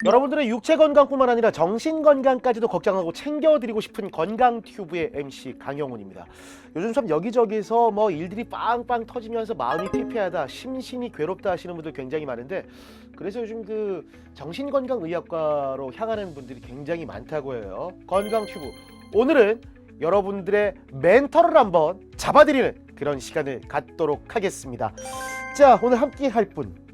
여러분들의 육체 건강뿐만 아니라 정신 건강까지도 걱정하고 챙겨드리고 싶은 건강튜브의 MC 강영훈입니다. 요즘 참 여기저기서 뭐 일들이 빵빵 터지면서 마음이 피폐하다, 심신이 괴롭다 하시는 분들 굉장히 많은데, 그래서 요즘 그 정신건강의학과로 향하는 분들이 굉장히 많다고 해요. 건강튜브, 오늘은 여러분들의 멘탈을 한번 잡아드리는 그런 시간을 갖도록 하겠습니다. 자, 오늘 함께 할 분,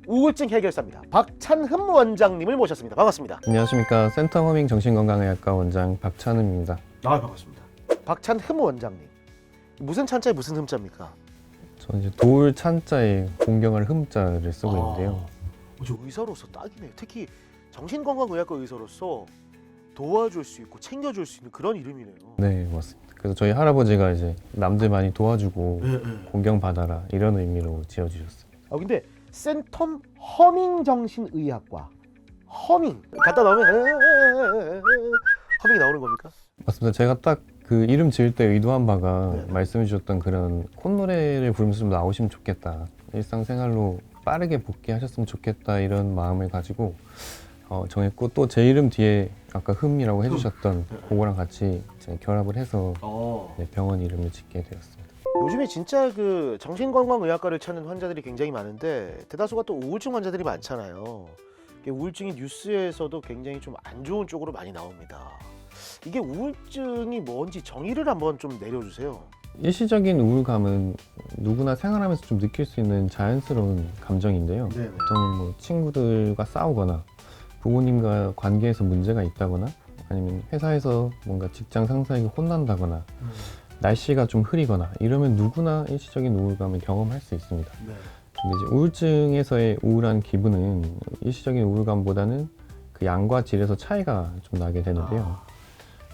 우울증 해결사입니다. 박찬흠 원장님을 모셨습니다. 반갑습니다. 안녕하십니까. 센터 허밍 정신건강의학과 원장 박찬흠입니다. 반갑습니다. 박찬흠 원장님, 무슨 찬자에 무슨 흠자입니까? 저는 이제 도울 찬자에 공경할 흠자를 쓰고 있는데요. 저 의사로서 딱이네요. 특히 정신건강의학과 의사로서 도와줄 수 있고 챙겨줄 수 있는 그런 이름이네요. 네, 맞습니다. 그래서 저희 할아버지가 이제 남들 많이 도와주고 공경받아라 이런 의미로 지어주셨어요. 근데 센텀 허밍 정신의학과, 허밍 갖다 넣으면 허밍이 나오는 겁니까? 맞습니다. 제가 딱 그 이름 지을 때 의도한 바가 말씀해 주셨던 그런 콧노래를 부르면서 좀 나오시면 좋겠다, 일상생활로 빠르게 복귀하셨으면 좋겠다, 이런 마음을 가지고 정했고, 또 제 이름 뒤에 아까 흠이라고 해주셨던 그거랑 같이 이제 결합을 해서 병원 이름을 짓게 되었습니다. 요즘에 진짜 그 정신건강의학과를 찾는 환자들이 굉장히 많은데, 대다수가 또 우울증 환자들이 많잖아요. 우울증이 뉴스에서도 굉장히 좀 안 좋은 쪽으로 많이 나옵니다. 이게 우울증이 뭔지 정의를 한번 좀 내려주세요. 일시적인 우울감은 누구나 생활하면서 좀 느낄 수 있는 자연스러운 감정인데요. 보통 뭐 친구들과 싸우거나 부모님과 관계에서 문제가 있다거나, 아니면 회사에서 뭔가 직장 상사에게 혼난다거나, 날씨가 좀 흐리거나 이러면 누구나 일시적인 우울감을 경험할 수 있습니다. 근데 이제 우울증에서의 우울한 기분은 일시적인 우울감보다는 그 양과 질에서 차이가 좀 나게 되는데요.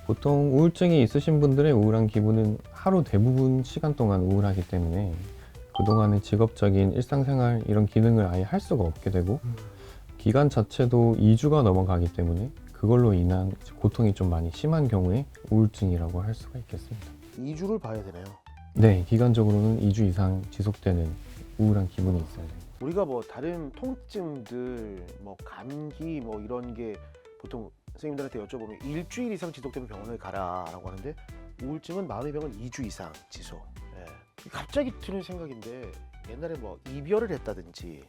보통 우울증이 있으신 분들의 우울한 기분은 하루 대부분 시간 동안 우울하기 때문에 그동안의 직업적인 일상생활 이런 기능을 아예 할 수가 없게 되고, 기간 자체도 2주가 넘어가기 때문에 그걸로 인한 고통이 좀 많이 심한 경우에 우울증이라고 할 수가 있겠습니다. 2주를 봐야 되네요. 네, 기간적으로는 2주 이상 지속되는 우울한 기분이 있어야 돼요. 우리가 뭐 다른 통증들, 뭐 감기 뭐 이런 게 보통 선생님들한테 여쭤보면 일주일 이상 지속되면 병원을 가라라고 하는데, 우울증은 마음의 병은 2주 이상 지속. 갑자기 드는 생각인데, 옛날에 뭐 이별을 했다든지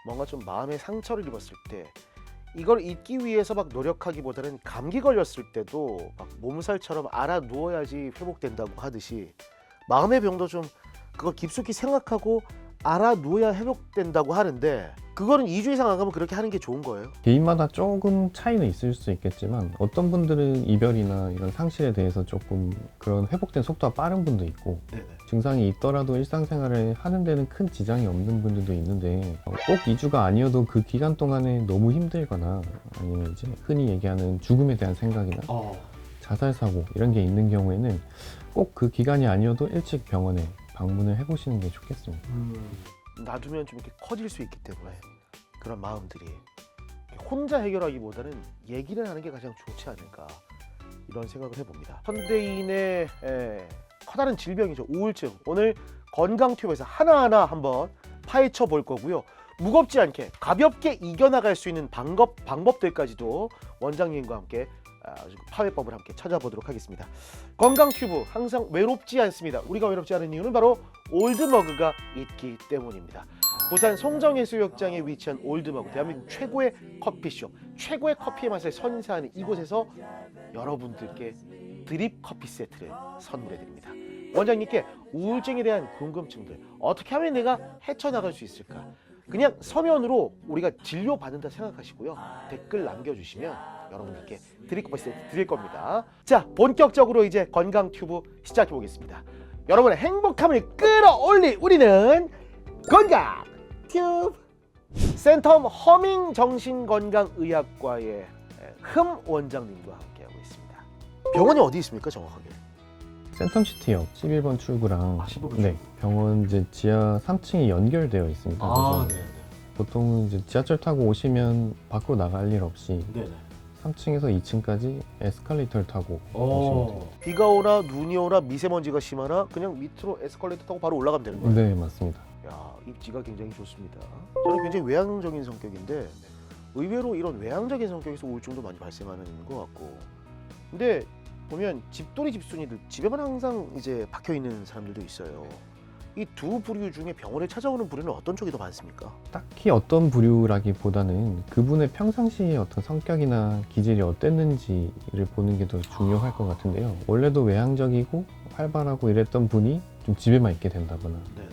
뭔가 좀 마음의 상처를 입었을 때 이걸 잊기 위해서 막 노력하기보다는 감기 걸렸을 때도 막 몸살처럼 알아 누워야지 회복된다고 하듯이, 마음의 병도 좀 그걸 깊숙이 생각하고 알아 누워야 회복된다고 하는데, 그거는 2주 이상 안 가면 그렇게 하는 게 좋은 거예요? 개인마다 조금 차이는 있을 수 있겠지만, 어떤 분들은 이별이나 이런 상실에 대해서 조금 그런 회복된 속도가 빠른 분도 있고, 증상이 있더라도 일상생활을 하는 데는 큰 지장이 없는 분들도 있는데, 꼭 2주가 아니어도 그 기간 동안에 너무 힘들거나, 아니면 이제 흔히 얘기하는 죽음에 대한 생각이나 자살사고 이런 게 있는 경우에는 꼭 그 기간이 아니어도 일찍 병원에 방문을 해보시는 게 좋겠습니다. 놔두면 좀 이렇게 커질 수 있기 때문에 그런 마음들이 혼자 해결하기보다는 얘기를 하는 게 가장 좋지 않을까, 이런 생각을 해봅니다. 현대인의 커다란 질병이죠, 우울증. 오늘 건강튜브에서 하나하나 한번 파헤쳐 볼 거고요. 무겁지 않게 가볍게 이겨나갈 수 있는 방법들까지도 원장님과 함께 파회법을 함께 찾아보도록 하겠습니다. 건강튜브 항상 외롭지 않습니다. 우리가 외롭지 않은 이유는 바로 올드머그가 있기 때문입니다. 부산 송정해수욕장에 위치한 올드머그, 대한민국 최고의 커피숍, 최고의 커피의 맛을 선사하는 이곳에서 여러분들께 드립 커피 세트를 선물해 드립니다. 원장님께 우울증에 대한 궁금증들, 어떻게 하면 내가 헤쳐나갈 수 있을까, 그냥 서면으로 우리가 진료받는다 생각하시고요, 댓글 남겨주시면 여러분들께 드립 커피 세트 드릴 겁니다. 자, 본격적으로 이제 건강튜브 시작해 보겠습니다. 여러분의 행복함을 끌어올릴 우리는 건강튜브. 센텀 허밍 정신건강의학과의 흠 원장님과 함께하고 있습니다. 병원이 어디 있습니까, 정확하게? 센텀시티역 11번 출구랑 11번 네, 병원 이제 지하 3층이 연결되어 있습니다. 그래서 보통 이제 지하철 타고 오시면 밖으로 나갈 일 없이 3층에서 2층까지 에스컬레이터를 타고 오시면 돼요. 비가 오나 눈이 오나 미세먼지가 심하나 그냥 밑으로 에스컬레이터 타고 바로 올라가면 되는 거예요? 네, 맞습니다. 야, 입지가 굉장히 좋습니다. 저는 굉장히 외향적인 성격인데 의외로 이런 외향적인 성격에서 우울증도 많이 발생하는 것 같고. 근데 보면 집돌이 집순이들 집에만 항상 이제 박혀 있는 사람들도 있어요. 이 두 부류 중에 병원에 찾아오는 부류는 어떤 쪽이 더 많습니까? 딱히 어떤 부류라기보다는 그분의 평상시의 어떤 성격이나 기질이 어땠는지를 보는 게 더 중요할 것 같은데요. 원래도 외향적이고 활발하고 이랬던 분이 좀 집에만 있게 된다거나 네.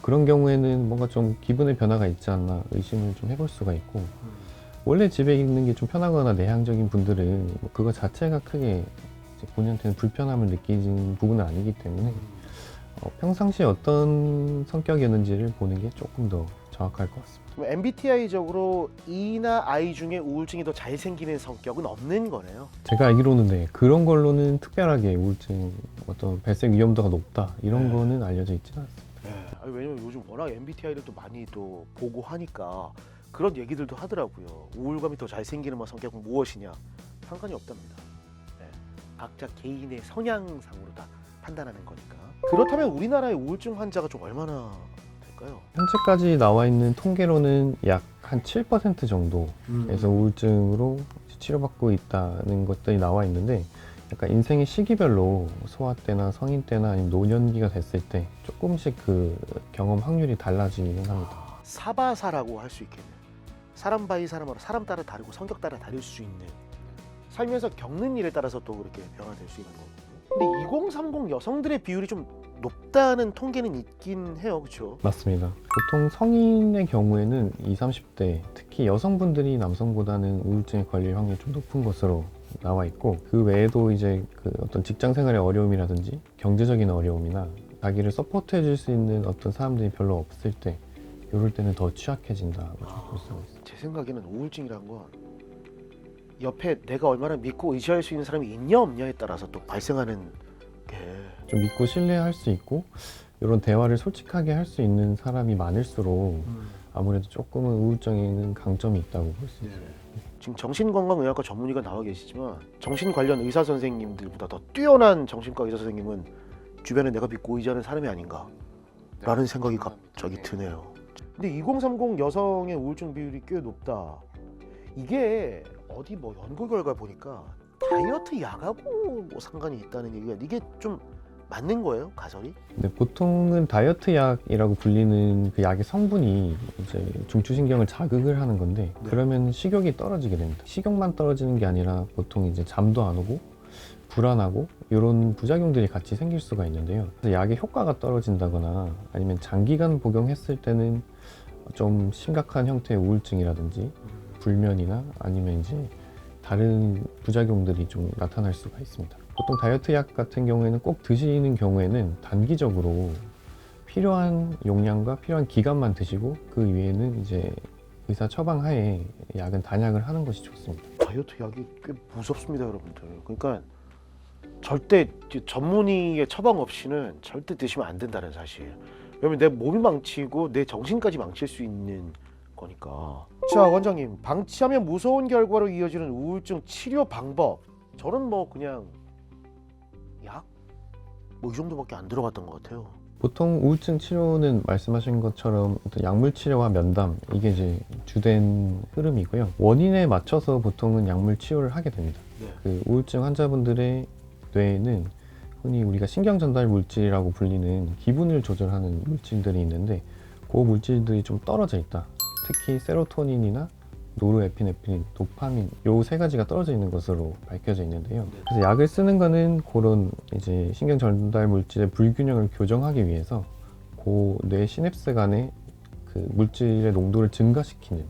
그런 경우에는 뭔가 좀 기분의 변화가 있지 않나 의심을 좀 해볼 수가 있고, 원래 집에 있는 게 좀 편하거나 내향적인 분들은 뭐 그거 자체가 크게 이제 본인한테는 불편함을 느끼는 부분은 아니기 때문에 평상시에 어떤 성격이었는지를 보는 게 조금 더 정확할 것 같습니다. 그럼 MBTI적으로 E나 I 중에 우울증이 더 잘 생기는 성격은 없는 거네요. 제가 알기로는 네, 그런 걸로는 특별하게 우울증 어떤 발생 위험도가 높다 이런 거는 알려져 있지는 않습니다. 아니, 왜냐면 요즘 워낙 MBTI를 또 많이 또 보고 하니까 그런 얘기들도 하더라고요. 우울감이 더 잘 생기는 성격은 무엇이냐? 상관이 없답니다. 네. 각자 개인의 성향상으로 다 판단하는 거니까. 그렇다면 우리나라의 우울증 환자가 좀 얼마나 될까요? 현재까지 나와 있는 통계로는 약 한 7% 정도에서 우울증으로 치료받고 있다는 것들이 나와 있는데, 약간 인생의 시기별로 소아 때나 성인 때나 아니면 노년기가 됐을 때 조금씩 그 경험 확률이 달라지긴 합니다. 사바사라고 할 수 있겠네요. 사람 바이 사람으로 사람 따라 다르고 성격 따라 다를 수 있는, 살면서 겪는 일에 따라서 또 그렇게 변화될 수 있는 거고. 근데 2030 여성들의 비율이 좀 높다는 통계는 있긴 해요, 그렇죠? 맞습니다. 보통 성인의 경우에는 20, 30대 특히 여성분들이 남성보다는 우울증에 걸릴 확률이 좀 높은 것으로 나와 있고, 그 외에도 이제 그 어떤 직장 생활의 어려움이라든지 경제적인 어려움이나 자기를 서포트해 줄 수 있는 어떤 사람들이 별로 없을 때, 이럴 때는 더 취약해진다고 볼 수가 있습니다. 제 생각에는 우울증이란 건 옆에 내가 얼마나 믿고 의지할 수 있는 사람이 있냐 없냐에 따라서 또 발생하는 게. 좀 믿고 신뢰할 수 있고 이런 대화를 솔직하게 할 수 있는 사람이 많을수록 아무래도 조금은 우울증에는 강점이 있다고 볼 수 있습니다. 지금 정신건강의학과 전문의가 나와 계시지만 정신 관련 의사 선생님들보다 더 뛰어난 정신과 의사 선생님은 주변에 내가 믿고 의지하는 사람이 아닌가 라는 생각이 갑자기 드네요. 근데 2030 여성의 우울증 비율이 꽤 높다. 이게 어디 뭐 연구 결과 보니까 다이어트 약하고 뭐 상관이 있다는 얘기가, 이게 좀 맞는 거예요, 가설이? 근데 보통은 다이어트 약이라고 불리는 그 약의 성분이 이제 중추신경을 자극을 하는 건데, 네. 그러면 식욕이 떨어지게 됩니다. 식욕만 떨어지는 게 아니라 보통 이제 잠도 안 오고 불안하고 이런 부작용들이 같이 생길 수가 있는데요. 그래서 약의 효과가 떨어진다거나 아니면 장기간 복용했을 때는 좀 심각한 형태의 우울증이라든지 불면이나 아니면 이제 다른 부작용들이 좀 나타날 수가 있습니다. 보통 다이어트 약 같은 경우에는 꼭 드시는 경우에는 단기적으로 필요한 용량과 필요한 기간만 드시고, 그 이외에는 이제 의사 처방 하에 약은 단약을 하는 것이 좋습니다. 다이어트 약이 꽤 무섭습니다, 여러분들. 그러니까 절대 전문의의 처방 없이는 절대 드시면 안 된다는 사실. 왜냐면 내 몸이 망치고 내 정신까지 망칠 수 있는 거니까. 자, 원장님, 방치하면 무서운 결과로 이어지는 우울증 치료 방법. 저는 뭐 그냥 약? 뭐 이 정도밖에 안 들어봤던 것 같아요. 보통 우울증 치료는 말씀하신 것처럼 어떤 약물 치료와 면담, 이게 이제 주된 흐름이고요. 원인에 맞춰서 보통은 약물 치료를 하게 됩니다. 네. 그 우울증 환자분들의 뇌에는 흔히 우리가 신경 전달 물질이라고 불리는 기분을 조절하는 물질들이 있는데, 그 물질들이 좀 떨어져 있다. 특히 세로토닌이나 노르에피네프린, 도파민, 요 세 가지가 떨어져 있는 것으로 밝혀져 있는데요. 그래서 약을 쓰는 거는 그런 이제 신경 전달 물질의 불균형을 교정하기 위해서 그 뇌 시냅스 간의 그 물질의 농도를 증가시키는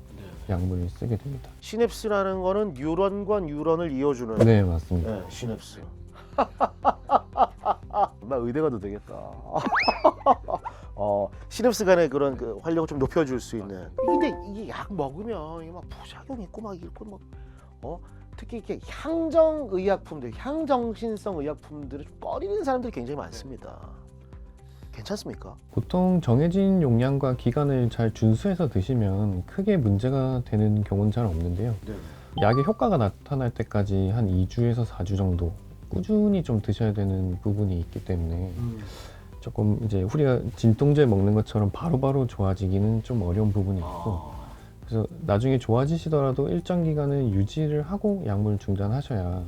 약물을 쓰게 됩니다. 시냅스라는 거는 뉴런과 뉴런을 이어주는. 네, 맞습니다. 네, 시냅스. 나 의대 가도 되겠다. 시냅스 간의 그런 그 활력을 좀 높여줄 수 있는. 근데 이게 약 먹으면 이게 막 부작용 있고 막 있고 막 특히 이렇게 향정 의약품들, 향정신성 의약품들을 좀 꺼리는 사람들이 굉장히 많습니다. 괜찮습니까? 보통 정해진 용량과 기간을 잘 준수해서 드시면 크게 문제가 되는 경우는 잘 없는데요. 네. 약의 효과가 나타날 때까지 한 2주에서 4주 정도 꾸준히 좀 드셔야 되는 부분이 있기 때문에 조금 이제 우리가 진통제 먹는 것처럼 바로바로 좋아지기는 좀 어려운 부분이 있고, 그래서 나중에 좋아지시더라도 일정 기간은 유지를 하고 약물을 중단하셔야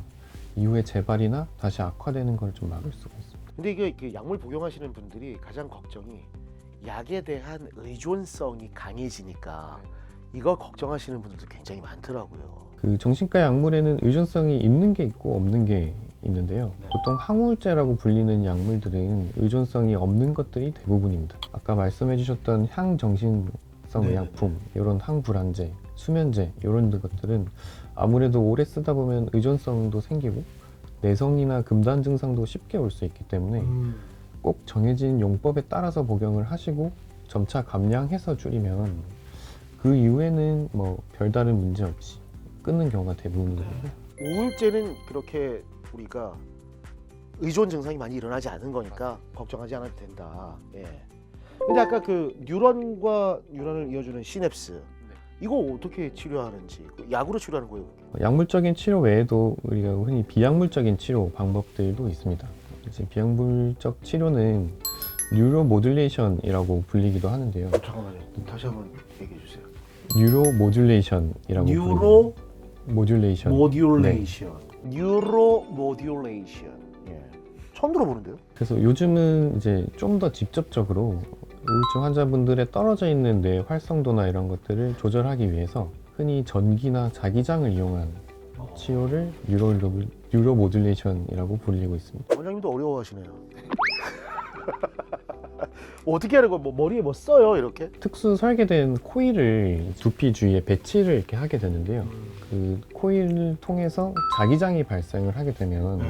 이후에 재발이나 다시 악화되는 걸 좀 막을 수가 있습니다. 근데 이게 약물 복용하시는 분들이 가장 걱정이 약에 대한 의존성이 강해지니까 이걸 걱정하시는 분들도 굉장히 많더라고요. 그 정신과 약물에는 의존성이 있는 게 있고 없는 게 있는데요. 보통 항우울제라고 불리는 약물들은 의존성이 없는 것들이 대부분입니다. 아까 말씀해 주셨던 향정신성 의약품, 이런 항불안제, 수면제 이런 것들은 아무래도 오래 쓰다 보면 의존성도 생기고 내성이나 금단 증상도 쉽게 올 수 있기 때문에 꼭 정해진 용법에 따라서 복용을 하시고 점차 감량해서 줄이면 그 이후에는 뭐 별다른 문제 없이 끊는 경우가 대부분입니다. 우울제는 그렇게 우리가 의존 증상이 많이 일어나지 않은 거니까 걱정하지 않아도 된다. 예. 근데 아까 그 뉴런과 뉴런을 이어주는 시냅스 이거 어떻게 치료하는지 약으로 치료하는 거예요? 약물적인 치료 외에도 우리가 흔히 비약물적인 치료 방법들도 있습니다. 이제 비약물적 치료는 뉴로모듈레이션이라고 불리기도 하는데요. 잠깐만요. 다시 한번 얘기해 주세요. 뉴로모듈레이션이라고 뉴로 모듈레이션. 모듈레이션. 뉴로 모듈레이션. 예. 처음 들어보는데요? 그래서 요즘은 이제 좀 더 직접적으로 우울증 환자분들의 떨어져 있는 뇌 활성도나 이런 것들을 조절하기 위해서 흔히 전기나 자기장을 이용한 치료를 뉴로모듈레이션이라고 불리고 있습니다. 원장님도 어려워하시네요. 어떻게 하는 거예요? 뭐 머리에 뭐 써요 이렇게? 특수 설계된 코일을 두피 주위에 배치를 이렇게 하게 되는데요. 그 코일을 통해서 자기장이 발생을 하게 되면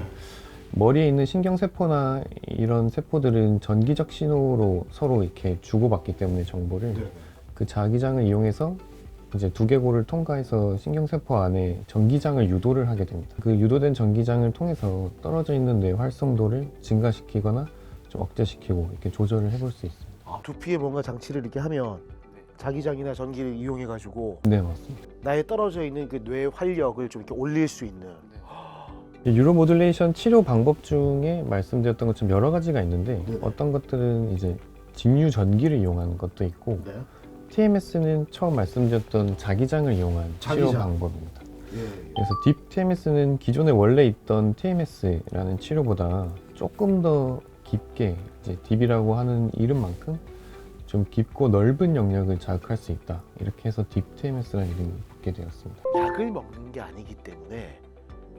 머리에 있는 신경세포나 이런 세포들은 전기적 신호로 서로 이렇게 주고받기 때문에 정보를 그 자기장을 이용해서 이제 두개골을 통과해서 신경세포 안에 전기장을 유도를 하게 됩니다. 그 유도된 전기장을 통해서 떨어져 있는 뇌 활성도를 증가시키거나 좀 억제시키고 이렇게 조절을 해볼 수 있습니다. 두피에 뭔가 장치를 이렇게 하면 자기장이나 전기를 이용해 가지고 네, 맞습니다. 나의 떨어져 있는 그 뇌 활력을 좀 이렇게 올릴 수 있는. 뉴로모듈레이션 치료 방법 중에 말씀드렸던 것처럼 여러 가지가 있는데 어떤 것들은 이제 직류 전기를 이용한 것도 있고 네. TMS는 처음 말씀드렸던 자기장을 이용한 치료 자기장. 방법입니다. 예. 그래서 딥 TMS는 기존에 원래 있던 TMS라는 치료보다 조금 더 깊게 이제 딥이라고 하는 이름만큼 좀 깊고 넓은 영역을 자극할 수 있다. 이렇게 해서 딥 TMS라는 이름이 붙게 되었습니다. 약을 먹는 게 아니기 때문에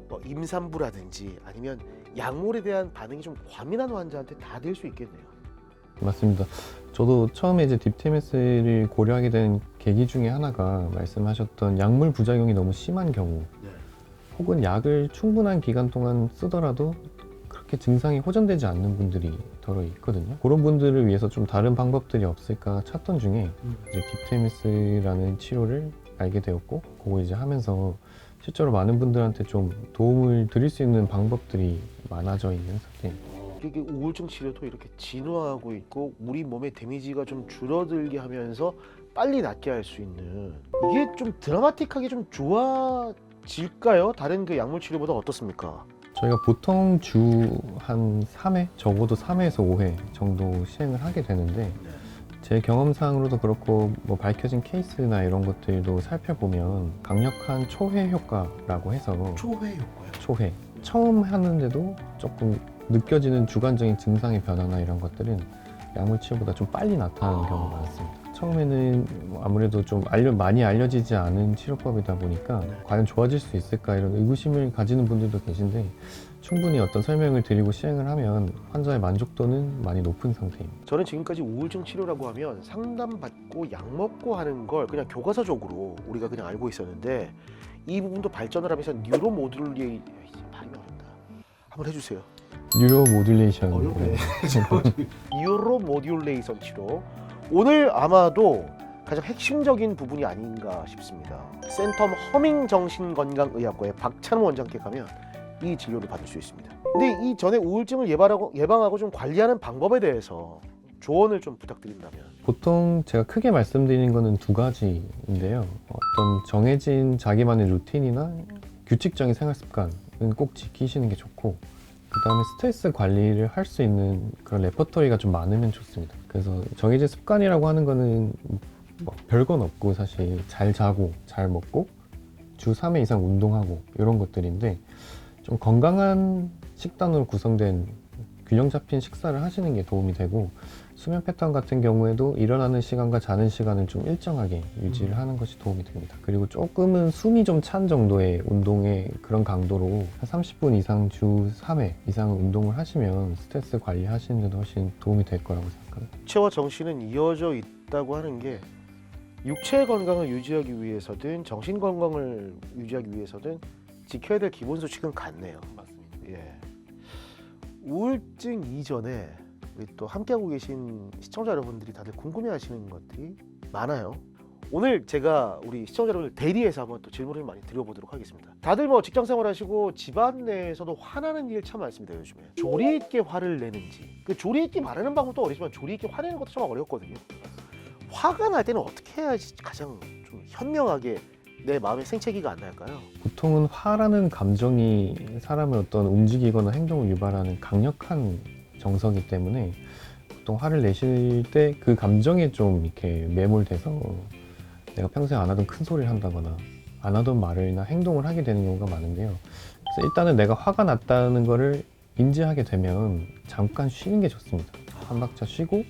뭐 임산부라든지 아니면 약물에 대한 반응이 좀 과민한 환자한테 다 될 수 있겠네요. 맞습니다. 저도 처음에 이제 딥 TMS를 고려하게 된 계기 중에 하나가 말씀하셨던 약물 부작용이 너무 심한 경우 혹은 약을 충분한 기간 동안 쓰더라도 그렇게 증상이 호전되지 않는 분들이 더러 있거든요. 그런 분들을 위해서 좀 다른 방법들이 없을까 찾던 중에 이제 딥 TMS라는 치료를 알게 되었고 그거 이제 하면서 실제로 많은 분들한테 좀 도움을 드릴 수 있는 방법들이 많아져 있는 상태입니다. 이게 우울증 치료도 이렇게 진화하고 있고 우리 몸의 데미지가 좀 줄어들게 하면서 빨리 낫게 할 수 있는 이게 좀 드라마틱하게 좀 좋아질까요? 다른 그 약물 치료보다 어떻습니까? 저희가 보통 주 한 3회, 적어도 3회에서 5회 정도 시행을 하게 되는데 제 경험상으로도 그렇고 뭐 밝혀진 케이스나 이런 것들도 살펴보면 강력한 초회 효과라고 해서 초회 효과요? 초회 처음 하는데도 조금 느껴지는 주관적인 증상의 변화나 이런 것들은 약물 치료보다 좀 빨리 나타나는 경우가 많습니다. 처음에는 아무래도 좀 많이 알려지지 않은 치료법이다 보니까 과연 좋아질 수 있을까 이런 의구심을 가지는 분들도 계신데 충분히 어떤 설명을 드리고 시행을 하면 환자의 만족도는 많이 높은 상태입니다. 저는 지금까지 우울증 치료라고 하면 상담받고 약 먹고 하는 걸 그냥 교과서적으로 우리가 그냥 알고 있었는데 이 부분도 발전을 하면서 뉴로모듈레이션 발음이 어렵다. 한번 해주세요. 뉴로모듈레이션. 어렵네. 뉴로모듈레이션 치료. 오늘 아마도 가장 핵심적인 부분이 아닌가 싶습니다. 센텀 허밍정신건강의학과의 박찬호 원장께 가면 이 진료를 받을 수 있습니다. 근데 이 전에 우울증을 예방하고 좀 관리하는 방법에 대해서 조언을 좀 부탁드린다면. 보통 제가 크게 말씀드리는 거는 두 가지인데요. 어떤 정해진 자기만의 루틴이나 규칙적인 생활 습관은 꼭 지키시는 게 좋고 그 다음에 스트레스 관리를 할 수 있는 그런 레퍼토리가 좀 많으면 좋습니다. 그래서 정해진 습관이라고 하는 거는 뭐 별건 없고 사실 잘 자고 잘 먹고 주 3회 이상 운동하고 이런 것들인데 좀 건강한 식단으로 구성된 균형 잡힌 식사를 하시는 게 도움이 되고 수면 패턴 같은 경우에도 일어나는 시간과 자는 시간을 좀 일정하게 유지를 하는 것이 도움이 됩니다. 그리고 조금은 숨이 좀 찬 정도의 운동의 그런 강도로 한 30분 이상 주 3회 이상 운동을 하시면 스트레스 관리하시는 데도 훨씬 도움이 될 거라고 생각합니다. 육체와 정신은 이어져 있다고 하는 게 육체 건강을 유지하기 위해서든 정신 건강을 유지하기 위해서든 지켜야 될 기본 수칙은 같네요. 맞습니다. 예. 우울증 이전에 우리 또 함께하고 계신 시청자 여러분들이 다들 궁금해하시는 것들이 많아요. 오늘 제가 우리 시청자 여러분들 대리해서 한번 또 질문을 많이 드려보도록 하겠습니다. 다들 뭐 직장 생활하시고 집안 내에서도 화나는 일 참 많습니다. 요즘에 조리 있게 화를 내는지, 그 조리 있게 말하는 방법도 어렵지만 조리 있게 화내는 것도 참 어렵거든요. 화가 날 때는 어떻게 해야지 가장 좀 현명하게 내 마음의 생채기가 안 날까요? 보통은 화라는 감정이 사람을 어떤 움직이거나 행동을 유발하는 강력한 정서기 때문에 보통 화를 내실 때 그 감정에 좀 이렇게 매몰돼서 내가 평소에 안 하던 큰 소리를 한다거나 안 하던 말이나 행동을 하게 되는 경우가 많은데요. 그래서 일단은 내가 화가 났다는 거를 인지하게 되면 잠깐 쉬는 게 좋습니다. 한 박자 쉬고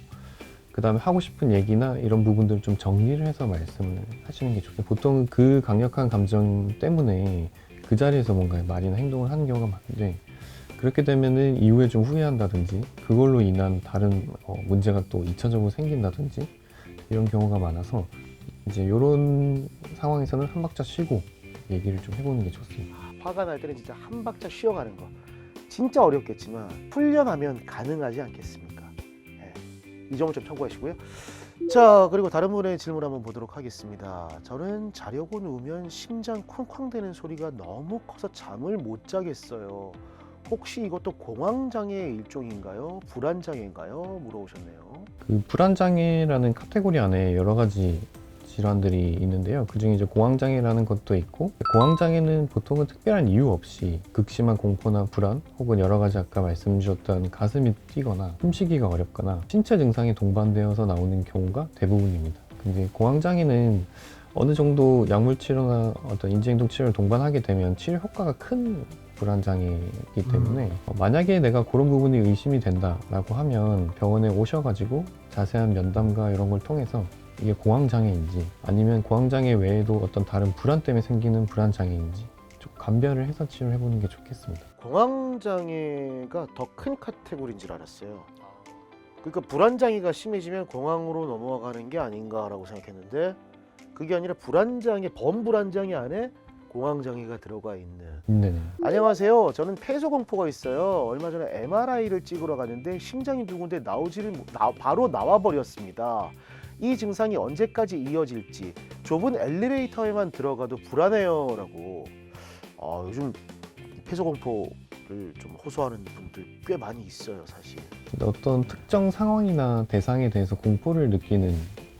그 다음에 하고 싶은 얘기나 이런 부분들을 좀 정리를 해서 말씀을 하시는 게 좋겠어요. 보통 그 강력한 감정 때문에 그 자리에서 뭔가 말이나 행동을 하는 경우가 많은데 그렇게 되면은 이후에 좀 후회한다든지 그걸로 인한 다른 문제가 또 2차적으로 생긴다든지 이런 경우가 많아서 이제 이런 상황에서는 한 박자 쉬고 얘기를 좀 해보는 게 좋습니다. 화가 날 때는 진짜 한 박자 쉬어가는 거 진짜 어렵겠지만 훈련하면 가능하지 않겠습니까? 네. 이 점을 좀 참고하시고요. 자, 그리고 다른 분의 질문 한번 보도록 하겠습니다. 저는 자려고 누우면 심장 쿵쾅대는 소리가 너무 커서 잠을 못 자겠어요. 혹시 이것도 공황장애의 일종인가요? 불안장애인가요? 물어보셨네요. 그 불안장애라는 카테고리 안에 여러 가지 질환들이 있는데요. 그중에 이제 공황장애라는 것도 있고 공황장애는 보통은 특별한 이유 없이 극심한 공포나 불안 혹은 여러 가지 아까 말씀 주셨던 가슴이 뛰거나 숨쉬기가 어렵거나 신체 증상이 동반되어서 나오는 경우가 대부분입니다. 근데 공황장애는 어느 정도 약물 치료나 어떤 인지행동 치료를 동반하게 되면 치료 효과가 큰 불안장애이기 때문에 만약에 내가 그런 부분이 의심이 된다라고 하면 병원에 오셔가지고 자세한 면담과 이런 걸 통해서 이게 공황장애인지 아니면 공황장애 외에도 어떤 다른 불안 때문에 생기는 불안장애인지 좀 감별을 해서 치료를 해보는 게 좋겠습니다. 공황장애가 더 큰 카테고리인 줄 알았어요. 그러니까 불안장애가 심해지면 공황으로 넘어가는 게 아닌가라고 생각했는데 그게 아니라 불안장애, 범불안장애 안에 공황장애가 들어가 있는. 네네. 안녕하세요. 저는 폐소공포가 있어요. 얼마 전에 MRI를 찍으러 갔는데 심장이 두근데 바로 나와버렸습니다. 이 증상이 언제까지 이어질지 좁은 엘리베이터에만 들어가도 불안해요 라고. 요즘 폐소공포를 좀 호소하는 분들 꽤 많이 있어요 사실. 어떤 특정 상황이나 대상에 대해서 공포를 느끼는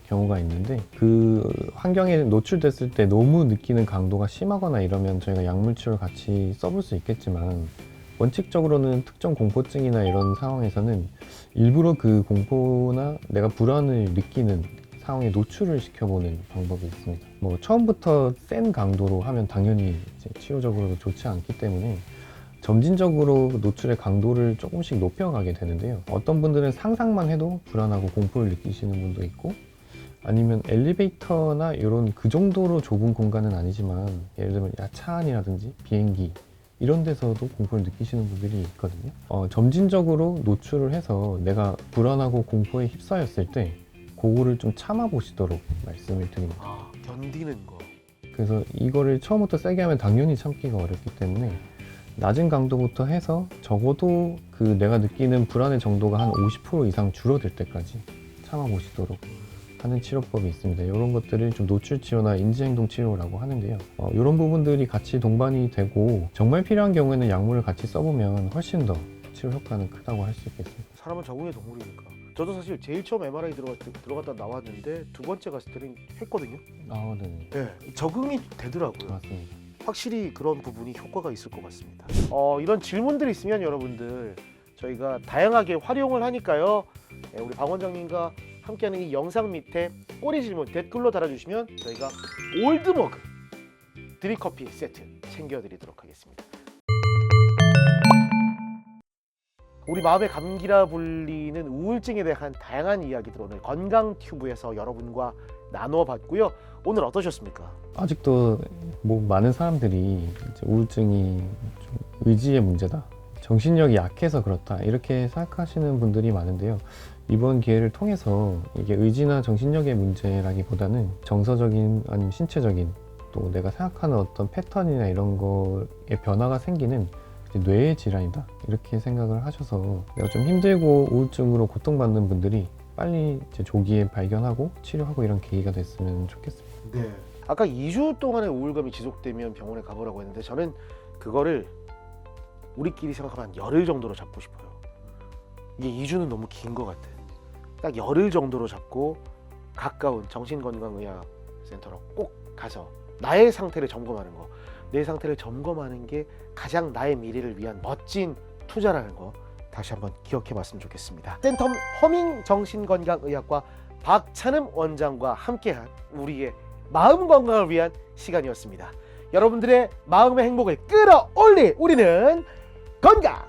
경우가 있는데 그 환경에 노출됐을 때 너무 느끼는 강도가 심하거나 이러면 저희가 약물 치료를 같이 써볼 수 있겠지만 원칙적으로는 특정 공포증이나 이런 상황에서는 일부러 그 공포나 내가 불안을 느끼는 상황에 노출을 시켜보는 방법이 있습니다. 뭐 처음부터 센 강도로 하면 당연히 이제 치료적으로도 좋지 않기 때문에 점진적으로 노출의 강도를 조금씩 높여가게 되는데요. 어떤 분들은 상상만 해도 불안하고 공포를 느끼시는 분도 있고 아니면 엘리베이터나 이런 그 정도로 좁은 공간은 아니지만 예를 들면 차 안이라든지 비행기 이런 데서도 공포를 느끼시는 분들이 있거든요. 점진적으로 노출을 해서 내가 불안하고 공포에 휩싸였을 때 그거를 좀 참아보시도록 말씀을 드립니다. 견디는 거. 그래서 이거를 처음부터 세게 하면 당연히 참기가 어렵기 때문에 낮은 강도부터 해서 적어도 그 내가 느끼는 불안의 정도가 한 50% 이상 줄어들 때까지 참아보시도록 하는 치료법이 있습니다. 이런 것들을 좀 노출 치료나 인지행동 치료라고 하는데요. 이런 부분들이 같이 동반이 되고 정말 필요한 경우에는 약물을 같이 써보면 훨씬 더 치료 효과는 크다고 할 수 있겠습니다. 사람은 적응의 동물이니까. 저도 사실 제일 처음 MRI 들어갔다 나왔는데 두 번째 갔을 때는 했거든요. 네. 네, 적응이 되더라고요. 맞습니다. 확실히 그런 부분이 효과가 있을 것 같습니다. 이런 질문들이 있으면 여러분들 저희가 다양하게 활용을 하니까요. 우리 박 원장님과 함께하는 이 영상 밑에 꼬리 질문 댓글로 달아주시면 저희가 올드머그 드립커피 세트 챙겨드리도록 하겠습니다. 우리 마음의 감기라 불리는 우울증에 대한 다양한 이야기들 오늘 건강튜브에서 여러분과 나눠봤고요. 오늘 어떠셨습니까? 아직도 뭐 많은 사람들이 이제 우울증이 좀 의지의 문제다, 정신력이 약해서 그렇다 이렇게 생각하시는 분들이 많은데요. 이번 기회를 통해서 이게 의지나 정신력의 문제라기보다는 정서적인 아니면 신체적인 또 내가 생각하는 어떤 패턴이나 이런 거에 변화가 생기는 뇌의 질환이다 이렇게 생각을 하셔서 내가 좀 힘들고 우울증으로 고통받는 분들이 빨리 이제 조기에 발견하고 치료하고 이런 계기가 됐으면 좋겠습니다. 네. 아까 2주 동안의 우울감이 지속되면 병원에 가보라고 했는데 저는 그거를 우리끼리 생각하면 한 열흘 정도로 잡고 싶어요. 이게 2주는 너무 긴 것 같아. 딱 열흘 정도로 잡고 가까운 정신건강의학센터로 꼭 가서 나의 상태를 점검하는 거, 내 상태를 점검하는 게 가장 나의 미래를 위한 멋진 투자라는 거 다시 한번 기억해 봤으면 좋겠습니다. 센텀 허밍 정신건강의학과 박찬흠 원장과 함께한 우리의 마음 건강을 위한 시간이었습니다. 여러분들의 마음의 행복을 끌어올릴 우리는 건강